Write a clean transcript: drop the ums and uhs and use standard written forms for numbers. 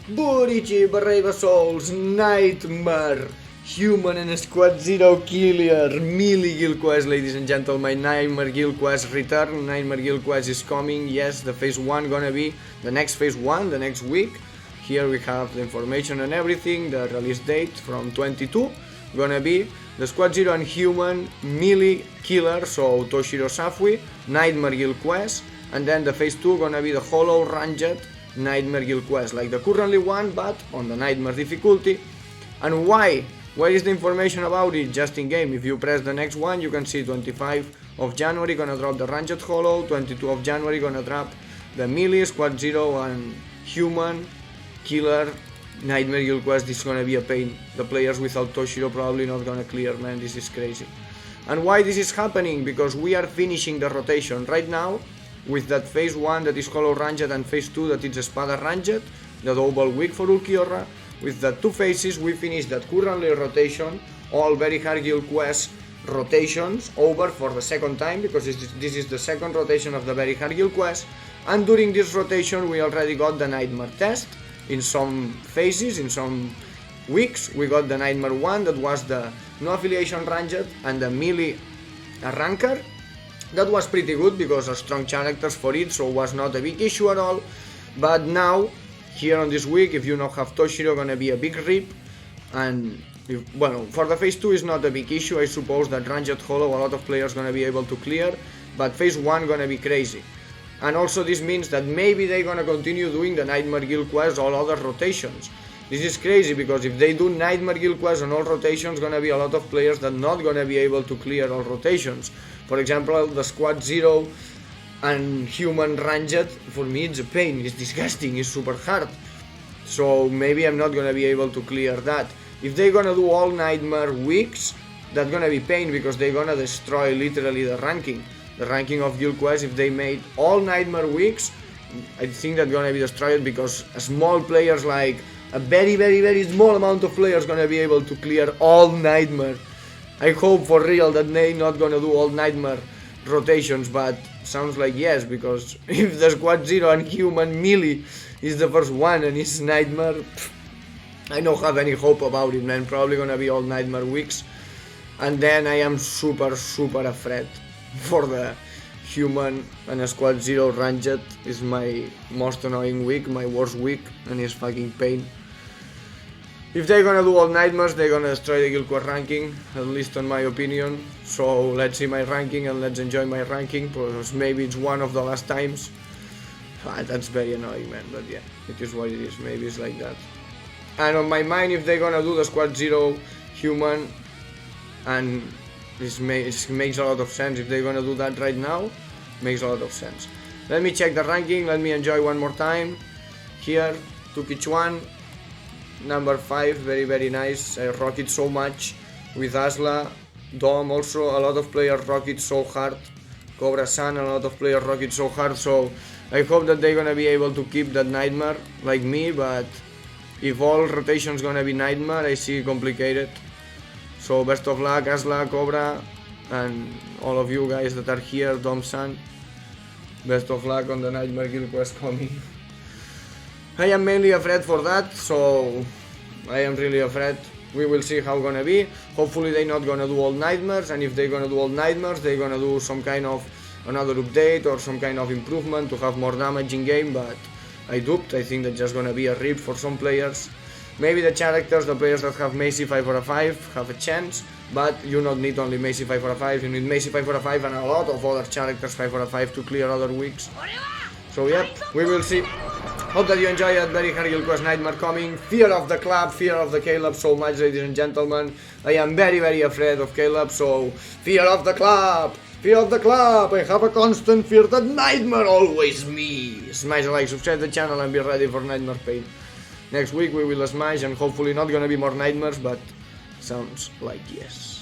Burichi, Barreva Souls, Nightmare, Human and Squad Zero Killer, Melee Guild Quest, ladies and gentlemen, Nightmare Guild Quest return, Nightmare Guild Quest is coming, yes, the phase 1 gonna be, the next phase 1, the next week. Here we have the information and everything, the release date from 22, gonna be the Squad Zero and Human, Melee Killer, so Toshiro Safui, Nightmare Guild Quest, and then the phase 2 gonna be the Hollow Ranged Nightmare Guild Quest, like the currently one, but on the Nightmare difficulty. And why? Where is the information about it? Just in game. If you press the next one, you can see 25 of January gonna drop the Ranged Hollow, 22 of January gonna drop the Melee, Squad Zero and Human, Killer, Nightmare Guild Quest. This is gonna be a pain. The players without Toshiro probably not gonna clear, man, this is crazy. And why this is happening? Because we are finishing the rotation right now with that phase 1 that is Hollow Ranged and phase 2 that is Espada Ranged, the double week for Ulquiorra. With the two phases we finished that currently rotation, all very hard guild quest rotations over for the second time, because this is the second rotation of the very hard guild quest. And during this rotation we already got the Nightmare test. In some phases, in some weeks, we got the Nightmare 1, that was the no affiliation ranged, and the Melee ranker. That was pretty good because of strong characters for it, so it was not a big issue at all. But now, here on this week, if you not have Toshiro, gonna be a big rip. And, well, for the phase 2 is not a big issue. I suppose that Ranged Hollow, a lot of players gonna be able to clear, but phase 1 gonna be crazy. And also this means that maybe they're gonna continue doing the Nightmare Guild Quest all other rotations. This is crazy because if they do Nightmare Guild Quest on all rotations, gonna be a lot of players that not gonna be able to clear all rotations. For example, the Squad Zero and Human Ranged, for me it's a pain, it's disgusting, it's super hard. So maybe I'm not gonna be able to clear that. If they're gonna do all Nightmare weeks, that's gonna be pain because they're gonna destroy literally the ranking. The ranking of Guild Quest, if they made all Nightmare weeks, I think that's gonna be destroyed because small players, like a very small amount of players, gonna be able to clear all Nightmare. I hope for real that they not gonna do all Nightmare rotations, but sounds like yes, because if the Squad Zero and Human Melee is the first one and it's Nightmare, I don't have any hope about it, man. Probably gonna be all Nightmare weeks. And then I am super afraid for the Human and Squad Zero Ranged. Is my most annoying week, my worst week, and it's fucking pain. If they're gonna do all Nightmares, they're gonna destroy the Guild Quest ranking, at least in my opinion. So let's see my ranking and let's enjoy my ranking, because maybe it's one of the last times. That's very annoying, man, but yeah, it is what it is, maybe it's like that. And on my mind, if they're gonna do the Squad Zero Human, and it makes a lot of sense, if they're gonna do that right now, makes a lot of sense. Let me check the ranking, let me enjoy one more time. Here, Tukichuan, number 5, very nice. I rock it so much with Asla. Dom also, a lot of players rock it so hard. Cobra-san, a lot of players rock it so hard, so I hope that they're gonna be able to keep that Nightmare like me, but if all rotations gonna be Nightmare, I see it complicated. So best of luck, Asla, Cobra, and all of you guys that are here, Dom-san. Best of luck on the Nightmare Guild Quest coming. I am mainly afraid for that, so I am really afraid. We will see how gonna be. Hopefully they're not gonna do all Nightmares, and if they're gonna do all Nightmares, they're gonna do some kind of another update or some kind of improvement to have more damage in game, but I duped. I think that's just gonna be a rip for some players. Maybe the characters, the players that have Macy 5 for a 5 have a chance, but you don't need only Macy 5 for a 5, you need Macy 5 for a 5 and a lot of other characters 5 for a 5 to clear other weeks. So yeah, we will see. Hope that you enjoy that very hard Guild Quest Nightmare coming. Fear of the KLAB, fear of the KLAB so much, ladies and gentlemen. I am very afraid of KLAB, so fear of the KLAB! Fear of the KLAB! I have a constant fear that Nightmare always me! Smash a like, subscribe to the channel and be ready for Nightmare pain. Next week we will smash and hopefully not gonna be more Nightmares, but sounds like yes.